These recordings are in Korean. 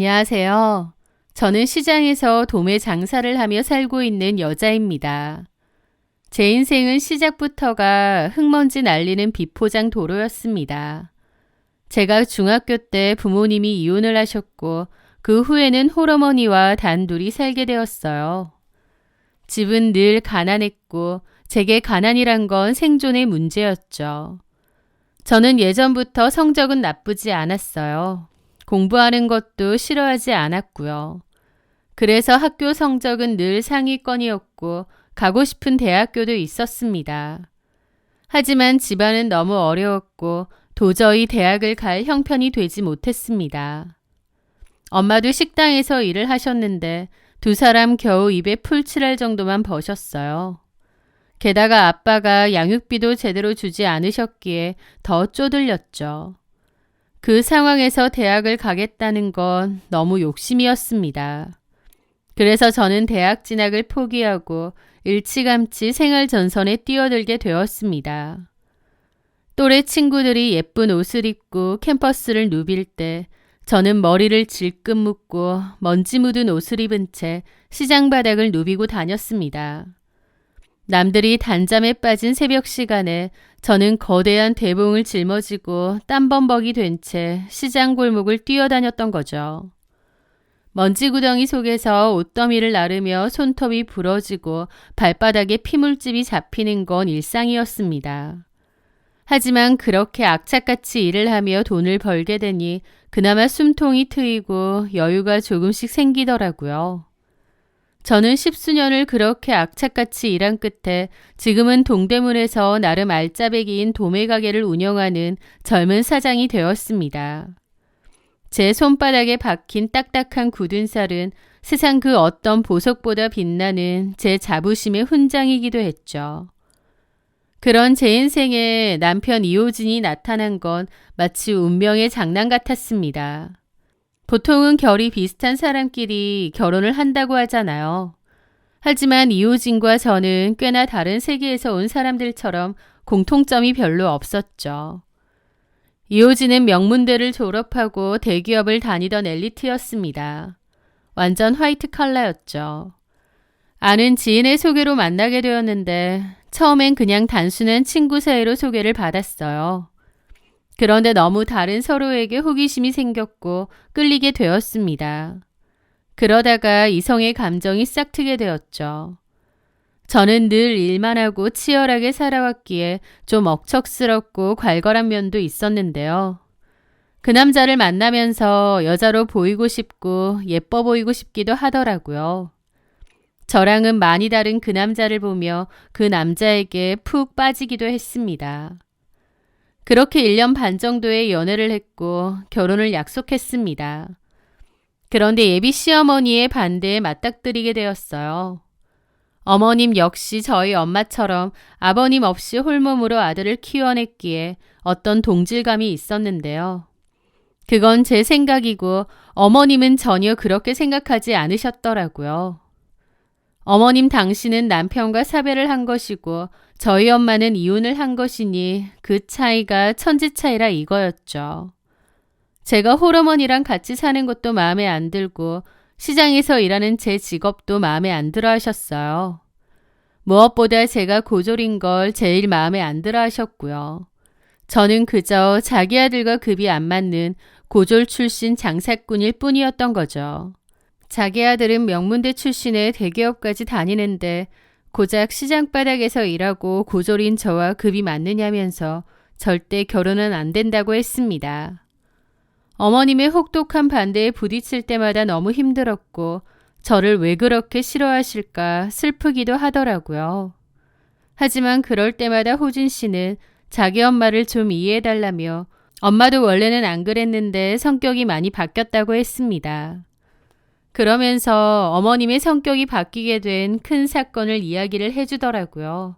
안녕하세요. 저는 시장에서 도매 장사를 하며 살고 있는 여자입니다. 제 인생은 시작부터가 흙먼지 날리는 비포장 도로였습니다. 제가 중학교 때 부모님이 이혼을 하셨고 그 후에는 홀어머니와 단둘이 살게 되었어요. 집은 늘 가난했고 제게 가난이란 건 생존의 문제였죠. 저는 예전부터 성적은 나쁘지 않았어요. 공부하는 것도 싫어하지 않았고요. 그래서 학교 성적은 늘 상위권이었고 가고 싶은 대학교도 있었습니다. 하지만 집안은 너무 어려웠고 도저히 대학을 갈 형편이 되지 못했습니다. 엄마도 식당에서 일을 하셨는데 두 사람 겨우 입에 풀 칠할 정도만 버셨어요. 게다가 아빠가 양육비도 제대로 주지 않으셨기에 더 쪼들렸죠. 그 상황에서 대학을 가겠다는 건 너무 욕심이었습니다. 그래서 저는 대학 진학을 포기하고 일찌감치 생활 전선에 뛰어들게 되었습니다. 또래 친구들이 예쁜 옷을 입고 캠퍼스를 누빌 때 저는 머리를 질끈 묶고 먼지 묻은 옷을 입은 채 시장 바닥을 누비고 다녔습니다. 남들이 단잠에 빠진 새벽 시간에 저는 거대한 대봉을 짊어지고 땀범벅이 된 채 시장 골목을 뛰어다녔던 거죠. 먼지 구덩이 속에서 옷더미를 나르며 손톱이 부러지고 발바닥에 피물집이 잡히는 건 일상이었습니다. 하지만 그렇게 악착같이 일을 하며 돈을 벌게 되니 그나마 숨통이 트이고 여유가 조금씩 생기더라고요. 저는 10수년을 그렇게 악착같이 일한 끝에 지금은 동대문에서 나름 알짜배기인 도매가게를 운영하는 젊은 사장이 되었습니다. 제 손바닥에 박힌 딱딱한 굳은 살은 세상 그 어떤 보석보다 빛나는 제 자부심의 훈장이기도 했죠. 그런 제 인생에 남편 이호진이 나타난 건 마치 운명의 장난 같았습니다. 보통은 결이 비슷한 사람끼리 결혼을 한다고 하잖아요. 하지만 이호진과 저는 꽤나 다른 세계에서 온 사람들처럼 공통점이 별로 없었죠. 이호진은 명문대를 졸업하고 대기업을 다니던 엘리트였습니다. 완전 화이트 칼라였죠. 아는 지인의 소개로 만나게 되었는데 처음엔 그냥 단순한 친구 사이로 소개를 받았어요. 그런데 너무 다른 서로에게 호기심이 생겼고 끌리게 되었습니다. 그러다가 이성의 감정이 싹트게 되었죠. 저는 늘 일만 하고 치열하게 살아왔기에 좀 억척스럽고 괄괄한 면도 있었는데요. 그 남자를 만나면서 여자로 보이고 싶고 예뻐 보이고 싶기도 하더라고요. 저랑은 많이 다른 그 남자를 보며 그 남자에게 푹 빠지기도 했습니다. 그렇게 1년 반 정도의 연애를 했고 결혼을 약속했습니다. 그런데 예비 시어머니의 반대에 맞닥뜨리게 되었어요. 어머님 역시 저희 엄마처럼 아버님 없이 홀몸으로 아들을 키워냈기에 어떤 동질감이 있었는데요. 그건 제 생각이고 어머님은 전혀 그렇게 생각하지 않으셨더라고요. 어머님 당신은 남편과 사별을 한 것이고 저희 엄마는 이혼을 한 것이니 그 차이가 천지 차이라 이거였죠. 제가 홀어머니랑 같이 사는 것도 마음에 안 들고 시장에서 일하는 제 직업도 마음에 안 들어 하셨어요. 무엇보다 제가 고졸인 걸 제일 마음에 안 들어 하셨고요. 저는 그저 자기 아들과 급이 안 맞는 고졸 출신 장사꾼일 뿐이었던 거죠. 자기 아들은 명문대 출신의 대기업까지 다니는데 고작 시장 바닥에서 일하고 고졸인 저와 급이 맞느냐면서 절대 결혼은 안 된다고 했습니다. 어머님의 혹독한 반대에 부딪힐 때마다 너무 힘들었고 저를 왜 그렇게 싫어하실까 슬프기도 하더라고요. 하지만 그럴 때마다 호진 씨는 자기 엄마를 좀 이해해달라며 엄마도 원래는 안 그랬는데 성격이 많이 바뀌었다고 했습니다. 그러면서 어머님의 성격이 바뀌게 된 큰 사건을 이야기를 해주더라고요.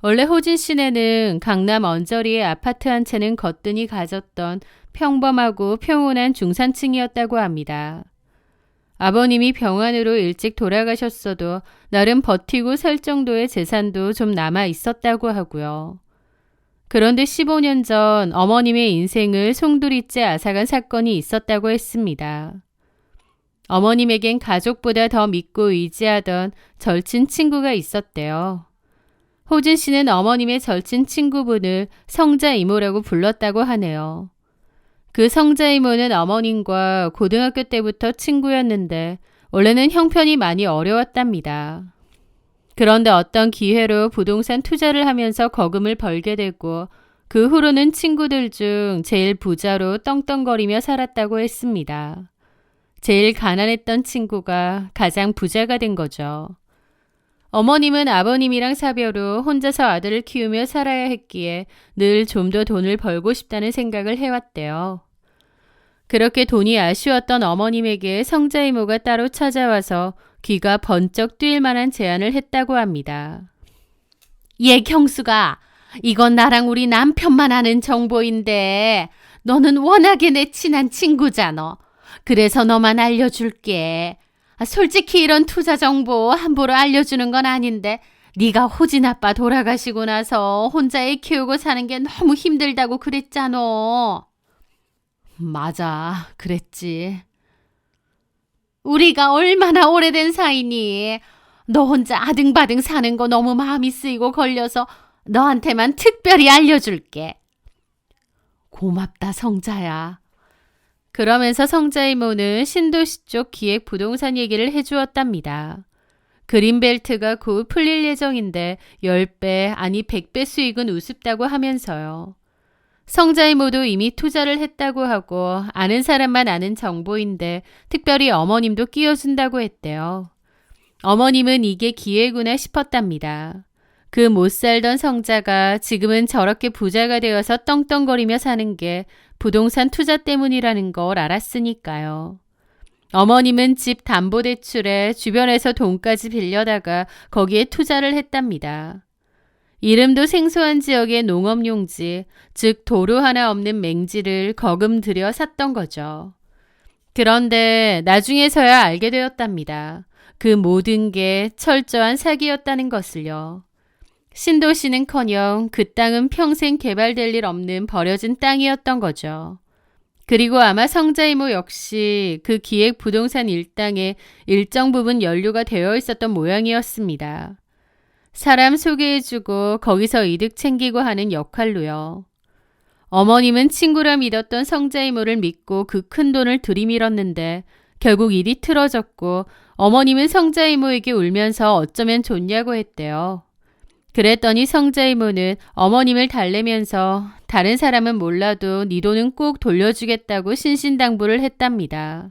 원래 호진 씨네는 강남 언저리의 아파트 한 채는 거뜬히 가졌던 평범하고 평온한 중산층이었다고 합니다. 아버님이 병환으로 일찍 돌아가셨어도 나름 버티고 살 정도의 재산도 좀 남아 있었다고 하고요. 그런데 15년 전 어머님의 인생을 송두리째 앗아간 사건이 있었다고 했습니다. 어머님에겐 가족보다 더 믿고 의지하던 절친 친구가 있었대요. 호준 씨는 어머님의 절친 친구분을 성자 이모라고 불렀다고 하네요. 그 성자 이모는 어머님과 고등학교 때부터 친구였는데 원래는 형편이 많이 어려웠답니다. 그런데 어떤 기회로 부동산 투자를 하면서 거금을 벌게 되고 그 후로는 친구들 중 제일 부자로 떵떵거리며 살았다고 했습니다. 제일 가난했던 친구가 가장 부자가 된 거죠. 어머님은 아버님이랑 사별 후 혼자서 아들을 키우며 살아야 했기에 늘 좀 더 돈을 벌고 싶다는 생각을 해왔대요. 그렇게 돈이 아쉬웠던 어머님에게 성자 이모가 따로 찾아와서 귀가 번쩍 뜨일 만한 제안을 했다고 합니다. 예, 경수가, 이건 나랑 우리 남편만 아는 정보인데 너는 워낙에 내 친한 친구잖아. 그래서 너만 알려줄게. 솔직히 이런 투자 정보 함부로 알려주는 건 아닌데 네가 호진 아빠 돌아가시고 나서 혼자 애 키우고 사는 게 너무 힘들다고 그랬잖아. 맞아, 그랬지. 우리가 얼마나 오래된 사이니? 너 혼자 아등바등 사는 거 너무 마음이 쓰이고 걸려서 너한테만 특별히 알려줄게. 고맙다, 성자야. 그러면서 성자 이모는 신도시 쪽 기획 부동산 얘기를 해주었답니다. 그린벨트가 곧 풀릴 예정인데 10배 아니 100배 수익은 우습다고 하면서요. 성자 이모도 이미 투자를 했다고 하고 아는 사람만 아는 정보인데 특별히 어머님도 끼워준다고 했대요. 어머님은 이게 기회구나 싶었답니다. 그 못 살던 성자가 지금은 저렇게 부자가 되어서 떵떵거리며 사는 게 부동산 투자 때문이라는 걸 알았으니까요. 어머님은 집 담보대출에 주변에서 돈까지 빌려다가 거기에 투자를 했답니다. 이름도 생소한 지역의 농업용지, 즉 도로 하나 없는 맹지를 거금 들여 샀던 거죠. 그런데 나중에서야 알게 되었답니다. 그 모든 게 철저한 사기였다는 것을요. 신도시는커녕 그 땅은 평생 개발될 일 없는 버려진 땅이었던 거죠. 그리고 아마 성자 이모 역시 그 기획 부동산 일당에 일정 부분 연루가 되어 있었던 모양이었습니다. 사람 소개해주고 거기서 이득 챙기고 하는 역할로요. 어머님은 친구라 믿었던 성자 이모를 믿고 그 큰 돈을 들이밀었는데 결국 일이 틀어졌고 어머님은 성자 이모에게 울면서 어쩌면 좋냐고 했대요. 그랬더니 성자 이모는 어머님을 달래면서 다른 사람은 몰라도 네 돈은 꼭 돌려주겠다고 신신당부를 했답니다.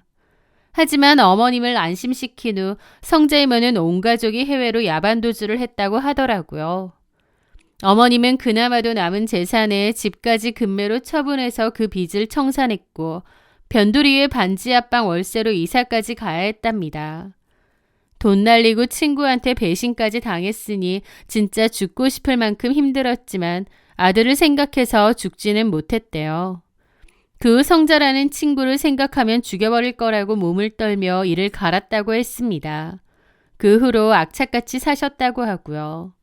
하지만 어머님을 안심시킨 후 성자 이모는 온 가족이 해외로 야반도주를 했다고 하더라고요. 어머님은 그나마도 남은 재산에 집까지 금매로 처분해서 그 빚을 청산했고 변두리에 반지 앞방 월세로 이사까지 가야 했답니다. 돈 날리고 친구한테 배신까지 당했으니 진짜 죽고 싶을 만큼 힘들었지만 아들을 생각해서 죽지는 못했대요. 그 성자라는 친구를 생각하면 죽여버릴 거라고 몸을 떨며 이를 갈았다고 했습니다. 그 후로 악착같이 사셨다고 하고요.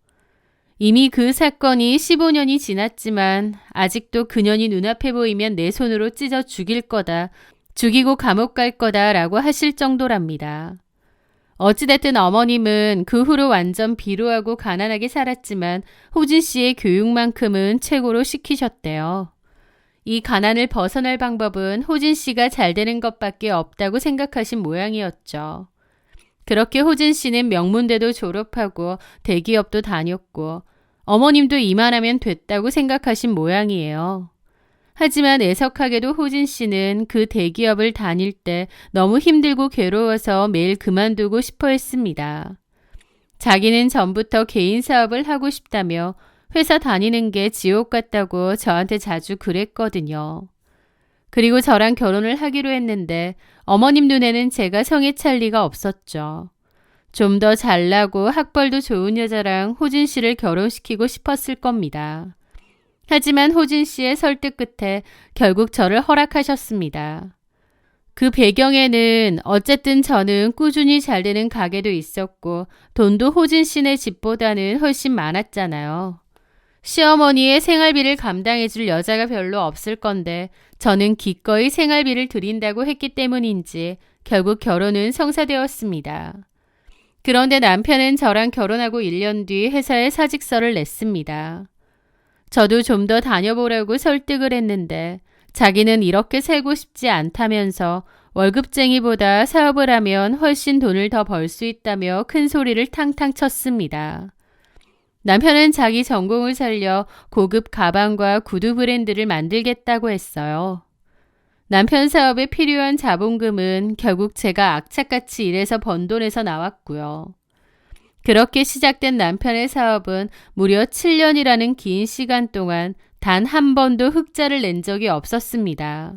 이미 그 사건이 15년이 지났지만 아직도 그년이 눈앞에 보이면 내 손으로 찢어 죽일 거다, 죽이고 감옥 갈 거다라고 하실 정도랍니다. 어찌됐든 어머님은 그 후로 완전 비루하고 가난하게 살았지만 호진 씨의 교육만큼은 최고로 시키셨대요. 이 가난을 벗어날 방법은 호진 씨가 잘 되는 것밖에 없다고 생각하신 모양이었죠. 그렇게 호진 씨는 명문대도 졸업하고 대기업도 다녔고 어머님도 이만하면 됐다고 생각하신 모양이에요. 하지만 애석하게도 호진 씨는 그 대기업을 다닐 때 너무 힘들고 괴로워서 매일 그만두고 싶어 했습니다. 자기는 전부터 개인 사업을 하고 싶다며 회사 다니는 게 지옥 같다고 저한테 자주 그랬거든요. 그리고 저랑 결혼을 하기로 했는데 어머님 눈에는 제가 성에 찰 리가 없었죠. 좀 더 잘나고 학벌도 좋은 여자랑 호진 씨를 결혼시키고 싶었을 겁니다. 하지만 호진 씨의 설득 끝에 결국 저를 허락하셨습니다. 그 배경에는 어쨌든 저는 꾸준히 잘 되는 가게도 있었고 돈도 호진 씨네 집보다는 훨씬 많았잖아요. 시어머니의 생활비를 감당해줄 여자가 별로 없을 건데 저는 기꺼이 생활비를 드린다고 했기 때문인지 결국 결혼은 성사되었습니다. 그런데 남편은 저랑 결혼하고 1년 뒤 회사에 사직서를 냈습니다. 저도 좀 더 다녀보라고 설득을 했는데 자기는 이렇게 살고 싶지 않다면서 월급쟁이보다 사업을 하면 훨씬 돈을 더 벌 수 있다며 큰 소리를 탕탕 쳤습니다. 남편은 자기 전공을 살려 고급 가방과 구두 브랜드를 만들겠다고 했어요. 남편 사업에 필요한 자본금은 결국 제가 악착같이 일해서 번 돈에서 나왔고요. 그렇게 시작된 남편의 사업은 무려 7년이라는 긴 시간 동안 단 한 번도 흑자를 낸 적이 없었습니다.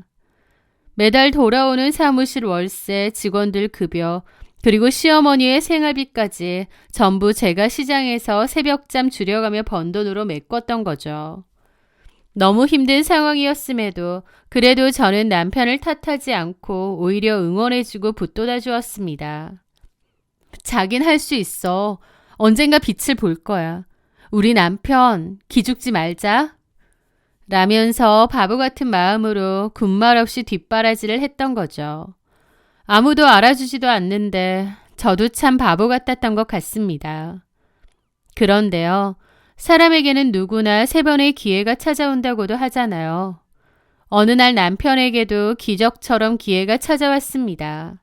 매달 돌아오는 사무실 월세, 직원들 급여, 그리고 시어머니의 생활비까지 전부 제가 시장에서 새벽잠 줄여가며 번 돈으로 메꿨던 거죠. 너무 힘든 상황이었음에도 그래도 저는 남편을 탓하지 않고 오히려 응원해주고 붙돋아 주었습니다. 자긴 할 수 있어. 언젠가 빛을 볼 거야. 우리 남편 기죽지 말자. 라면서 바보 같은 마음으로 군말 없이 뒷바라지를 했던 거죠. 아무도 알아주지도 않는데 저도 참 바보 같았던 것 같습니다. 그런데요. 사람에게는 누구나 3번의 기회가 찾아온다고도 하잖아요. 어느 날 남편에게도 기적처럼 기회가 찾아왔습니다.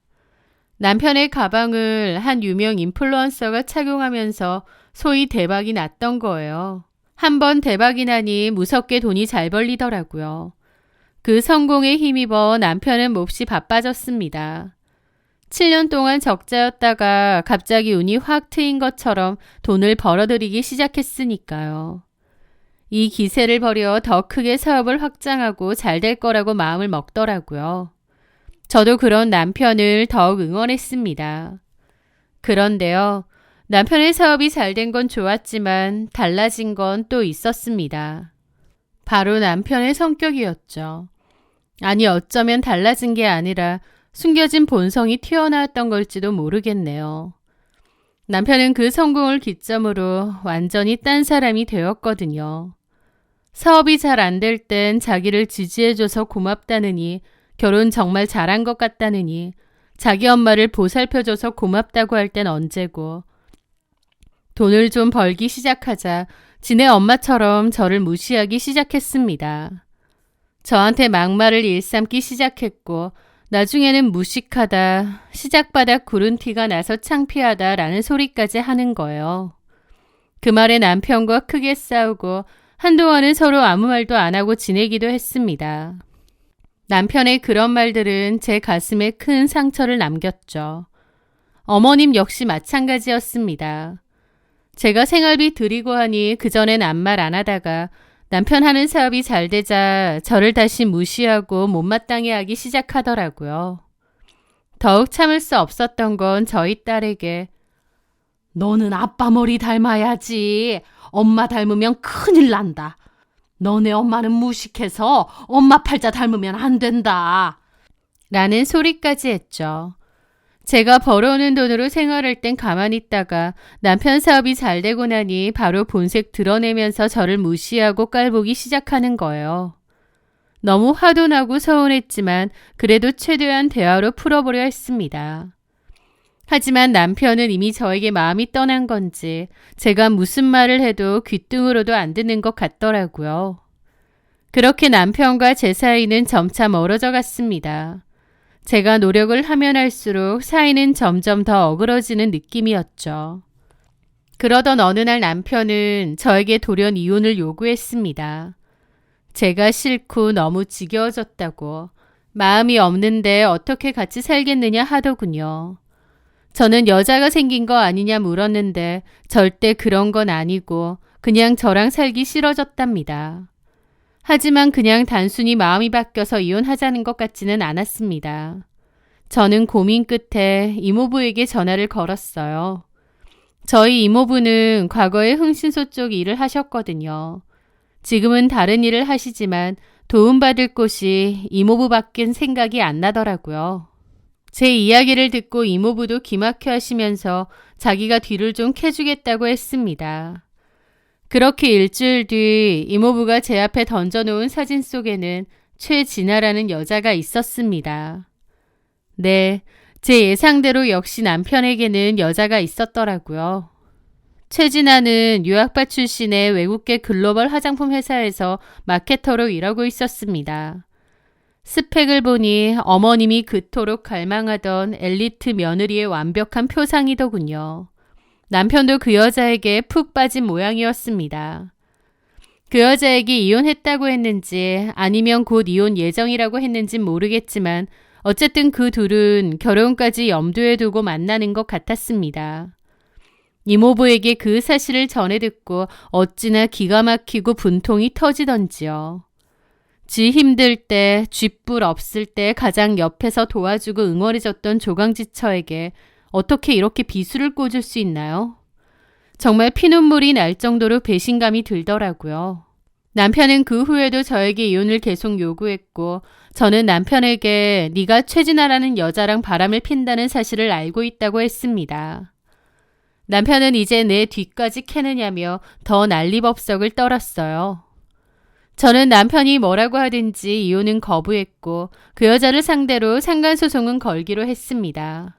남편의 가방을 한 유명 인플루언서가 착용하면서 소위 대박이 났던 거예요. 한번 대박이 나니 무섭게 돈이 잘 벌리더라고요. 그 성공에 힘입어 남편은 몹시 바빠졌습니다. 7년 동안 적자였다가 갑자기 운이 확 트인 것처럼 돈을 벌어들이기 시작했으니까요. 이 기세를 버려 더 크게 사업을 확장하고 잘 될 거라고 마음을 먹더라고요. 저도 그런 남편을 더욱 응원했습니다. 그런데요. 남편의 사업이 잘 된 건 좋았지만 달라진 건 또 있었습니다. 바로 남편의 성격이었죠. 아니 어쩌면 달라진 게 아니라 숨겨진 본성이 튀어나왔던 걸지도 모르겠네요. 남편은 그 성공을 기점으로 완전히 딴 사람이 되었거든요. 사업이 잘 안 될 땐 자기를 지지해줘서 고맙다느니 결혼 정말 잘한 것 같다느니 자기 엄마를 보살펴줘서 고맙다고 할 땐 언제고 돈을 좀 벌기 시작하자 지네 엄마처럼 저를 무시하기 시작했습니다. 저한테 막말을 일삼기 시작했고 나중에는 무식하다, 시작바닥 구른 티가 나서 창피하다 라는 소리까지 하는 거예요. 그 말에 남편과 크게 싸우고 한동안은 서로 아무 말도 안 하고 지내기도 했습니다. 남편의 그런 말들은 제 가슴에 큰 상처를 남겼죠. 어머님 역시 마찬가지였습니다. 제가 생활비 드리고 하니 그전엔 아무 말 안 하다가 남편 하는 사업이 잘 되자 저를 다시 무시하고 못마땅해 하기 시작하더라고요. 더욱 참을 수 없었던 건 저희 딸에게 너는 아빠 머리 닮아야지. 엄마 닮으면 큰일 난다. 너네 엄마는 무식해서 엄마 팔자 닮으면 안 된다. 라는 소리까지 했죠. 제가 벌어오는 돈으로 생활할 땐 가만히 있다가 남편 사업이 잘 되고 나니 바로 본색 드러내면서 저를 무시하고 깔보기 시작하는 거예요. 너무 화도 나고 서운했지만 그래도 최대한 대화로 풀어보려 했습니다. 하지만 남편은 이미 저에게 마음이 떠난 건지 제가 무슨 말을 해도 귓등으로도 안 듣는 것 같더라고요. 그렇게 남편과 제 사이는 점차 멀어져 갔습니다. 제가 노력을 하면 할수록 사이는 점점 더 어그러지는 느낌이었죠. 그러던 어느 날 남편은 저에게 돌연 이혼을 요구했습니다. 제가 싫고 너무 지겨워졌다고 마음이 없는데 어떻게 같이 살겠느냐 하더군요. 저는 여자가 생긴 거 아니냐 물었는데 절대 그런 건 아니고 그냥 저랑 살기 싫어졌답니다. 하지만 그냥 단순히 마음이 바뀌어서 이혼하자는 것 같지는 않았습니다. 저는 고민 끝에 이모부에게 전화를 걸었어요. 저희 이모부는 과거에 흥신소 쪽 일을 하셨거든요. 지금은 다른 일을 하시지만 도움받을 곳이 이모부밖엔 생각이 안 나더라고요. 제 이야기를 듣고 이모부도 기막혀 하시면서 자기가 뒤를 좀 캐주겠다고 했습니다. 그렇게 일주일 뒤 이모부가 제 앞에 던져놓은 사진 속에는 최진아라는 여자가 있었습니다. 네, 제 예상대로 역시 남편에게는 여자가 있었더라고요. 최진아는 유학파 출신의 외국계 글로벌 화장품 회사에서 마케터로 일하고 있었습니다. 스펙을 보니 어머님이 그토록 갈망하던 엘리트 며느리의 완벽한 표상이더군요. 남편도 그 여자에게 푹 빠진 모양이었습니다. 그 여자에게 이혼했다고 했는지 아니면 곧 이혼 예정이라고 했는진 모르겠지만 어쨌든 그 둘은 결혼까지 염두에 두고 만나는 것 같았습니다. 이모부에게 그 사실을 전해 듣고 어찌나 기가 막히고 분통이 터지던지요. 지 힘들 때, 쥐뿔 없을 때 가장 옆에서 도와주고 응원해줬던 조강지처에게 어떻게 이렇게 비수를 꽂을 수 있나요? 정말 피눈물이 날 정도로 배신감이 들더라고요. 남편은 그 후에도 저에게 이혼을 계속 요구했고 저는 남편에게 네가 최진아라는 여자랑 바람을 핀다는 사실을 알고 있다고 했습니다. 남편은 이제 내 뒤까지 캐느냐며 더 난리법석을 떨었어요. 저는 남편이 뭐라고 하든지 이혼은 거부했고 그 여자를 상대로 상간소송은 걸기로 했습니다.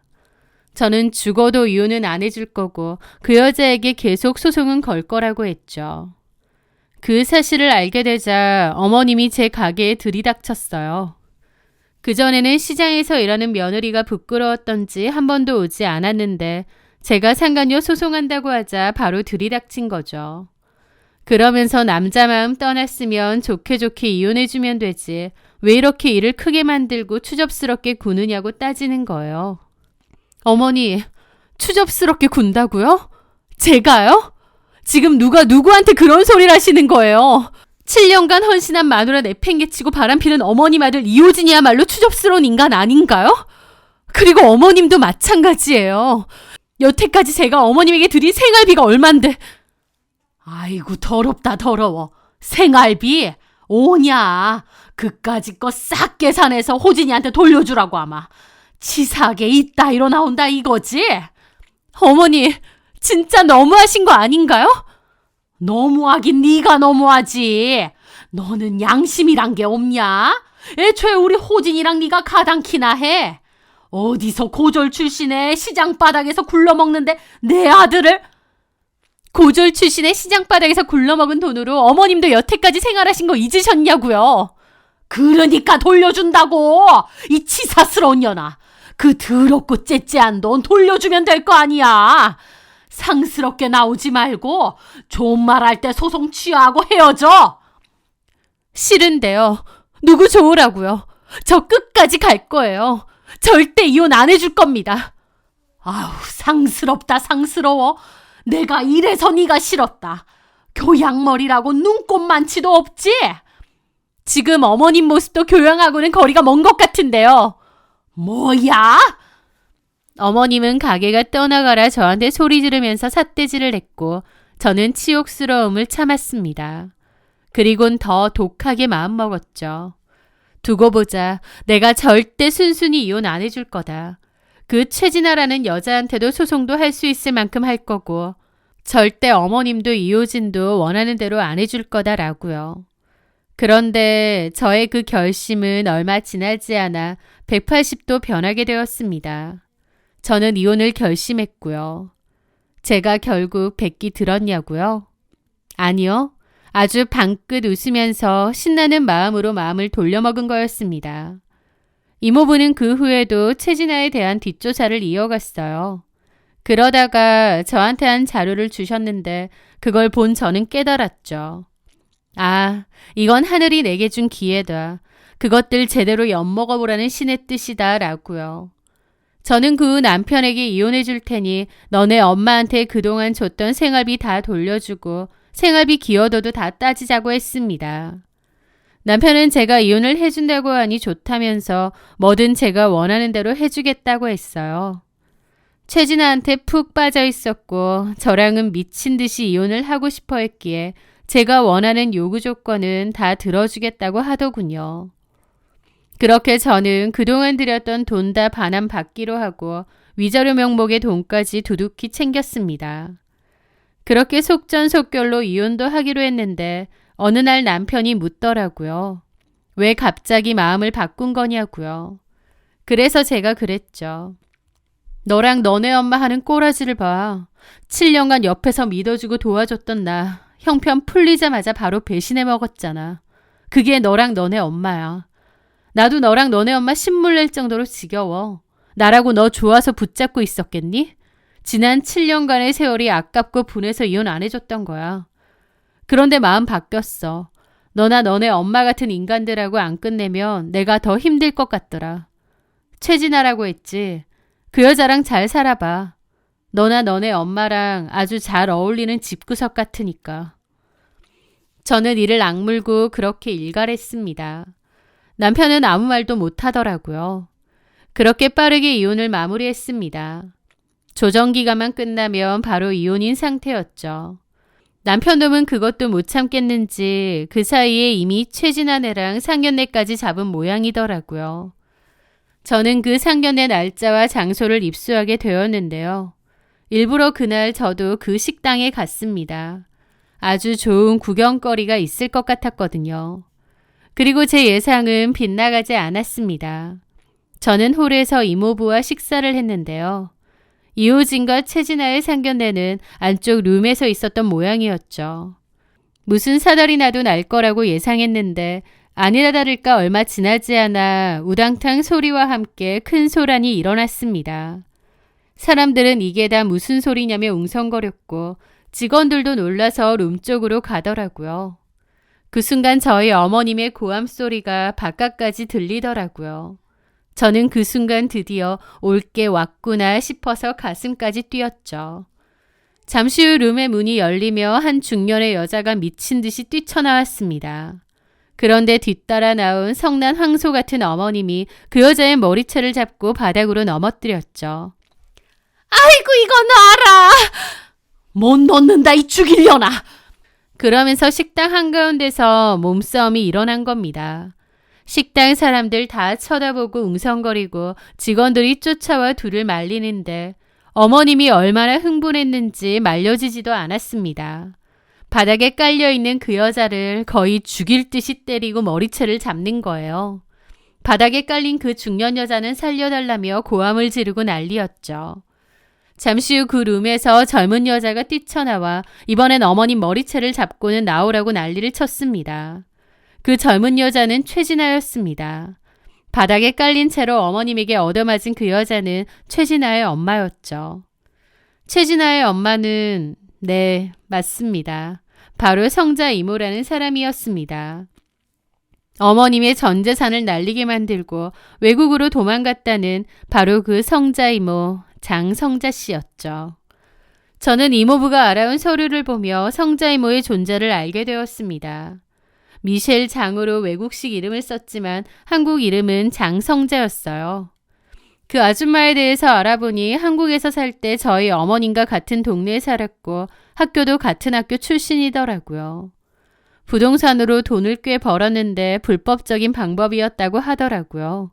저는 죽어도 이혼은 안 해줄 거고 그 여자에게 계속 소송은 걸 거라고 했죠. 그 사실을 알게 되자 어머님이 제 가게에 들이닥쳤어요. 그전에는 시장에서 일하는 며느리가 부끄러웠던지 한 번도 오지 않았는데 제가 상간녀 소송한다고 하자 바로 들이닥친 거죠. 그러면서 남자 마음 떠났으면 좋게 좋게 이혼해주면 되지 왜 이렇게 일을 크게 만들고 추접스럽게 구느냐고 따지는 거예요. 어머니, 추접스럽게 군다고요? 제가요? 지금 누가 누구한테 그런 소리를 하시는 거예요? 7년간 헌신한 마누라 내팽개치고 바람피는 어머님 아들 이호진이야말로 추접스러운 인간 아닌가요? 그리고 어머님도 마찬가지예요. 여태까지 제가 어머님에게 드린 생활비가 얼만데. 아이고 더럽다 더러워. 생활비? 오냐. 그까짓 거 싹 계산해서 호진이한테 돌려주라고 아마. 치사하게 이따위로 나온다 이거지? 어머니 진짜 너무하신 거 아닌가요? 너무하긴 네가 너무하지. 너는 양심이란 게 없냐? 애초에 우리 호진이랑 네가 가당키나 해. 어디서 고졸 출신의 시장바닥에서 굴러먹는데 내 아들을. 고졸 출신의 시장바닥에서 굴러먹은 돈으로 어머님도 여태까지 생활하신 거 잊으셨냐고요. 그러니까 돌려준다고. 이 치사스러운 년아. 그 더럽고 째째한 돈 돌려주면 될 거 아니야. 상스럽게 나오지 말고 좋은 말 할 때 소송 취하하고 헤어져. 싫은데요. 누구 좋으라고요. 저 끝까지 갈 거예요. 절대 이혼 안 해줄 겁니다. 아우 상스럽다 상스러워. 내가 이래서 네가 싫었다. 교양머리라고 눈꼽만치도 없지? 지금 어머님 모습도 교양하고는 거리가 먼 것 같은데요. 뭐야? 어머님은 가게가 떠나가라 저한테 소리 지르면서 삿대질을 했고 저는 치욕스러움을 참았습니다. 그리곤 더 독하게 마음먹었죠. 두고 보자. 내가 절대 순순히 이혼 안 해줄 거다. 그 최진아라는 여자한테도 소송도 할 수 있을 만큼 할 거고 절대 어머님도 이호진도 원하는 대로 안 해줄 거다라고요. 그런데 저의 그 결심은 얼마 지나지 않아 180도 변하게 되었습니다. 저는 이혼을 결심했고요. 제가 결국 백기 들었냐고요? 아니요. 아주 방긋 웃으면서 신나는 마음으로 마음을 돌려먹은 거였습니다. 이모부는 그 후에도 최진아에 대한 뒷조사를 이어갔어요. 그러다가 저한테 한 자료를 주셨는데 그걸 본 저는 깨달았죠. 아, 이건 하늘이 내게 준 기회다. 그것들 제대로 엿먹어보라는 신의 뜻이다 라고요. 저는 그 남편에게 이혼해 줄 테니 너네 엄마한테 그동안 줬던 생활비 다 돌려주고 생활비 기여도도 다 따지자고 했습니다. 남편은 제가 이혼을 해준다고 하니 좋다면서 뭐든 제가 원하는 대로 해주겠다고 했어요. 최진아한테 푹 빠져 있었고 저랑은 미친 듯이 이혼을 하고 싶어 했기에 제가 원하는 요구 조건은 다 들어주겠다고 하더군요. 그렇게 저는 그동안 들였던 돈 다 반환 받기로 하고 위자료 명목의 돈까지 두둑히 챙겼습니다. 그렇게 속전속결로 이혼도 하기로 했는데 어느 날 남편이 묻더라고요. 왜 갑자기 마음을 바꾼 거냐고요. 그래서 제가 그랬죠. 너랑 너네 엄마 하는 꼬라지를 봐. 7년간 옆에서 믿어주고 도와줬던 나 형편 풀리자마자 바로 배신해 먹었잖아. 그게 너랑 너네 엄마야. 나도 너랑 너네 엄마 신물 낼 정도로 지겨워. 나라고 너 좋아서 붙잡고 있었겠니? 지난 7년간의 세월이 아깝고 분해서 이혼 안 해줬던 거야. 그런데 마음 바뀌었어. 너나 너네 엄마 같은 인간들하고 안 끝내면 내가 더 힘들 것 같더라. 최진아라고 했지. 그 여자랑 잘 살아봐. 너나 너네 엄마랑 아주 잘 어울리는 집구석 같으니까. 저는 이를 악물고 그렇게 일갈했습니다. 남편은 아무 말도 못하더라고요. 그렇게 빠르게 이혼을 마무리했습니다. 조정기간만 끝나면 바로 이혼인 상태였죠. 남편 놈은 그것도 못 참겠는지 그 사이에 이미 최진아네랑 상견례까지 잡은 모양이더라고요. 저는 그 상견례 날짜와 장소를 입수하게 되었는데요. 일부러 그날 저도 그 식당에 갔습니다. 아주 좋은 구경거리가 있을 것 같았거든요. 그리고 제 예상은 빗나가지 않았습니다. 저는 홀에서 이모부와 식사를 했는데요. 이호진과 최진아의 상견례는 안쪽 룸에서 있었던 모양이었죠. 무슨 사달이 나도 날 거라고 예상했는데 아니나 다를까 얼마 지나지 않아 우당탕 소리와 함께 큰 소란이 일어났습니다. 사람들은 이게 다 무슨 소리냐며 웅성거렸고 직원들도 놀라서 룸 쪽으로 가더라고요. 그 순간 저희 어머님의 고함 소리가 바깥까지 들리더라고요. 저는 그 순간 드디어 올 게 왔구나 싶어서 가슴까지 뛰었죠. 잠시 후 룸의 문이 열리며 한 중년의 여자가 미친 듯이 뛰쳐나왔습니다. 그런데 뒤따라 나온 성난 황소 같은 어머님이 그 여자의 머리채를 잡고 바닥으로 넘어뜨렸죠. 아이고 이거 놔라! 못 놓는다 이 죽이려나! 그러면서 식당 한가운데서 몸싸움이 일어난 겁니다. 식당 사람들 다 쳐다보고 웅성거리고 직원들이 쫓아와 둘을 말리는데 어머님이 얼마나 흥분했는지 말려지지도 않았습니다. 바닥에 깔려있는 그 여자를 거의 죽일 듯이 때리고 머리채를 잡는 거예요. 바닥에 깔린 그 중년 여자는 살려달라며 고함을 지르고 난리였죠. 잠시 후 그 룸에서 젊은 여자가 뛰쳐나와 이번엔 어머님 머리채를 잡고는 나오라고 난리를 쳤습니다. 그 젊은 여자는 최진아였습니다. 바닥에 깔린 채로 어머님에게 얻어맞은 그 여자는 최진아의 엄마였죠. 최진아의 엄마는 네, 맞습니다. 바로 성자 이모라는 사람이었습니다. 어머님의 전 재산을 날리게 만들고 외국으로 도망갔다는 바로 그 성자 이모 장성자 씨였죠. 저는 이모부가 알아온 서류를 보며 성자 이모의 존재를 알게 되었습니다. 미셸 장으로 외국식 이름을 썼지만 한국 이름은 장성자였어요. 그 아줌마에 대해서 알아보니 한국에서 살 때 저희 어머님과 같은 동네에 살았고 학교도 같은 학교 출신이더라고요. 부동산으로 돈을 꽤 벌었는데 불법적인 방법이었다고 하더라고요.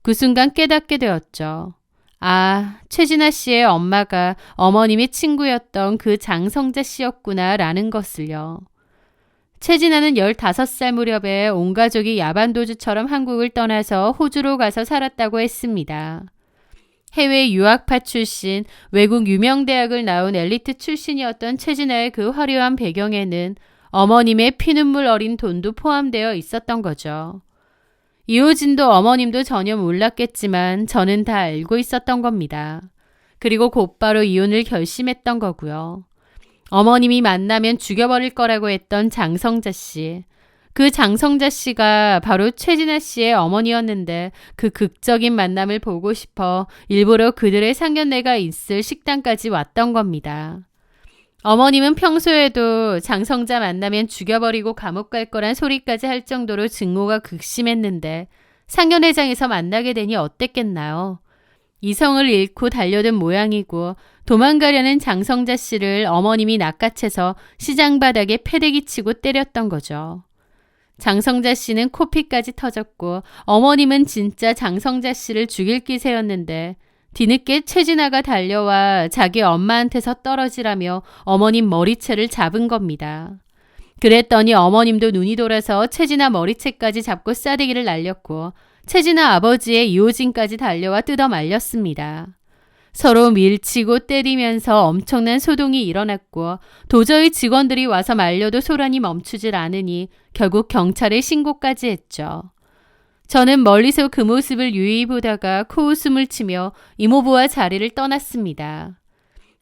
그 순간 깨닫게 되었죠. 아, 최진아 씨의 엄마가 어머님의 친구였던 그 장성자 씨였구나라는 것을요. 최진아는 15살 무렵에 온 가족이 야반도주처럼 한국을 떠나서 호주로 가서 살았다고 했습니다. 해외 유학파 출신, 외국 유명 대학을 나온 엘리트 출신이었던 최진아의 그 화려한 배경에는 어머님의 피눈물 어린 돈도 포함되어 있었던 거죠. 이호진도 어머님도 전혀 몰랐겠지만 저는 다 알고 있었던 겁니다. 그리고 곧바로 이혼을 결심했던 거고요. 어머님이 만나면 죽여버릴 거라고 했던 장성자 씨. 그 장성자 씨가 바로 최진아 씨의 어머니였는데 그 극적인 만남을 보고 싶어 일부러 그들의 상견례가 있을 식당까지 왔던 겁니다. 어머님은 평소에도 장성자 만나면 죽여버리고 감옥 갈 거란 소리까지 할 정도로 증오가 극심했는데 상견례장에서 만나게 되니 어땠겠나요? 이성을 잃고 달려든 모양이고 도망가려는 장성자 씨를 어머님이 낚아채서 시장 바닥에 패대기 치고 때렸던 거죠. 장성자 씨는 코피까지 터졌고 어머님은 진짜 장성자 씨를 죽일 기세였는데 뒤늦게 최진아가 달려와 자기 엄마한테서 떨어지라며 어머님 머리채를 잡은 겁니다. 그랬더니 어머님도 눈이 돌아서 최진아 머리채까지 잡고 싸대기를 날렸고 최진아 아버지의 이호진까지 달려와 뜯어 말렸습니다. 서로 밀치고 때리면서 엄청난 소동이 일어났고 도저히 직원들이 와서 말려도 소란이 멈추질 않으니 결국 경찰에 신고까지 했죠. 저는 멀리서 그 모습을 유유히 보다가 코웃음을 치며 이모부와 자리를 떠났습니다.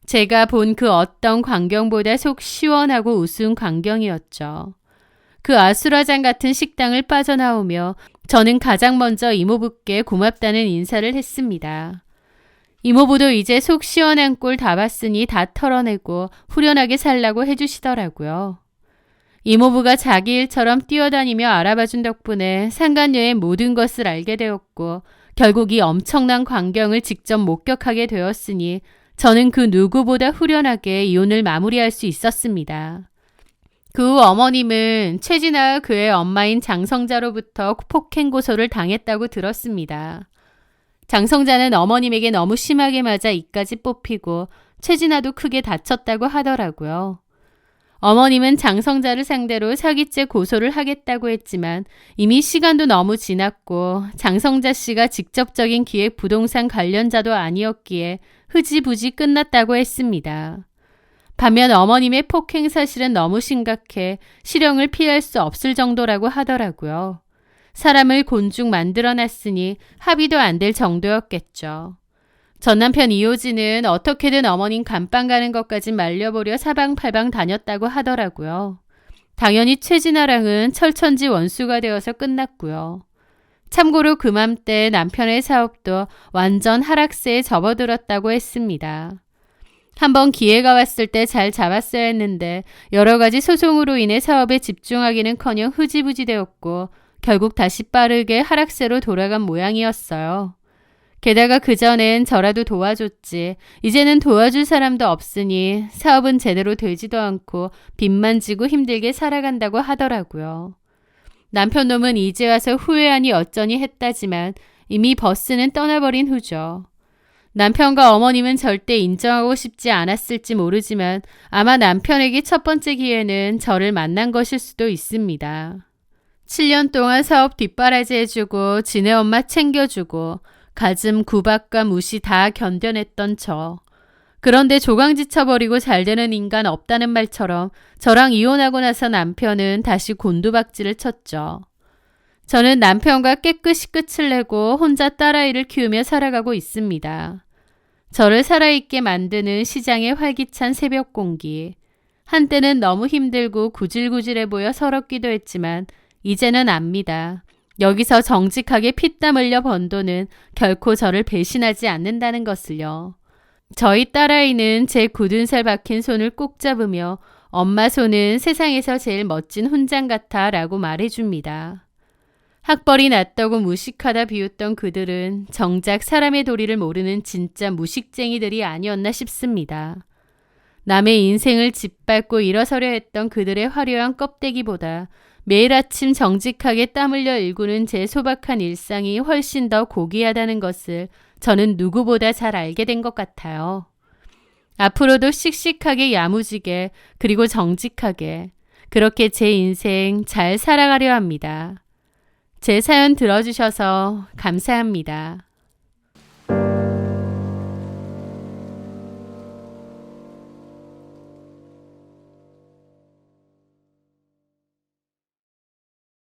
제가 본 그 어떤 광경보다 속 시원하고 우스운 광경이었죠. 그 아수라장 같은 식당을 빠져나오며 저는 가장 먼저 이모부께 고맙다는 인사를 했습니다. 이모부도 이제 속 시원한 꼴 다 봤으니 다 털어내고 후련하게 살라고 해주시더라고요. 이모부가 자기 일처럼 뛰어다니며 알아봐준 덕분에 상간녀의 모든 것을 알게 되었고 결국 이 엄청난 광경을 직접 목격하게 되었으니 저는 그 누구보다 후련하게 이혼을 마무리할 수 있었습니다. 그 후 어머님은 최진아와 그의 엄마인 장성자로부터 폭행 고소를 당했다고 들었습니다. 장성자는 어머님에게 너무 심하게 맞아 이까지 뽑히고 최진아도 크게 다쳤다고 하더라고요. 어머님은 장성자를 상대로 사기죄 고소를 하겠다고 했지만 이미 시간도 너무 지났고 장성자 씨가 직접적인 기획 부동산 관련자도 아니었기에 흐지부지 끝났다고 했습니다. 반면 어머님의 폭행 사실은 너무 심각해 실형을 피할 수 없을 정도라고 하더라고요. 사람을 곤죽 만들어놨으니 합의도 안 될 정도였겠죠. 전 남편 이호진은 어떻게든 어머님 감방 가는 것까지 말려보려 사방팔방 다녔다고 하더라고요. 당연히 최진아랑은 철천지 원수가 되어서 끝났고요. 참고로 그맘때 남편의 사업도 완전 하락세에 접어들었다고 했습니다. 한번 기회가 왔을 때 잘 잡았어야 했는데 여러 가지 소송으로 인해 사업에 집중하기는커녕 흐지부지 되었고 결국 다시 빠르게 하락세로 돌아간 모양이었어요. 게다가 그전엔 저라도 도와줬지 이제는 도와줄 사람도 없으니 사업은 제대로 되지도 않고 빚만 지고 힘들게 살아간다고 하더라고요. 남편 놈은 이제 와서 후회하니 어쩌니 했다지만 이미 버스는 떠나버린 후죠. 남편과 어머님은 절대 인정하고 싶지 않았을지 모르지만 아마 남편에게 첫 번째 기회는 저를 만난 것일 수도 있습니다. 7년 동안 사업 뒷바라지 해주고 지네 엄마 챙겨주고 가즘 구박과 무시 다 견뎌냈던 저. 그런데 조강지쳐버리고 잘되는 인간 없다는 말처럼 저랑 이혼하고 나서 남편은 다시 곤두박질을 쳤죠. 저는 남편과 깨끗이 끝을 내고 혼자 딸아이를 키우며 살아가고 있습니다. 저를 살아있게 만드는 시장의 활기찬 새벽 공기. 한때는 너무 힘들고 구질구질해 보여 서럽기도 했지만 이제는 압니다. 여기서 정직하게 피땀 흘려 번 돈은 결코 저를 배신하지 않는다는 것을요. 저희 딸아이는 제 굳은 살 박힌 손을 꼭 잡으며 엄마 손은 세상에서 제일 멋진 훈장 같아 라고 말해줍니다. 학벌이 낮다고 무식하다 비웃던 그들은 정작 사람의 도리를 모르는 진짜 무식쟁이들이 아니었나 싶습니다. 남의 인생을 짓밟고 일어서려 했던 그들의 화려한 껍데기보다 매일 아침 정직하게 땀 흘려 일구는 제 소박한 일상이 훨씬 더 고귀하다는 것을 저는 누구보다 잘 알게 된 것 같아요. 앞으로도 씩씩하게 야무지게 그리고 정직하게 그렇게 제 인생 잘 살아가려 합니다. 제 사연 들어주셔서 감사합니다.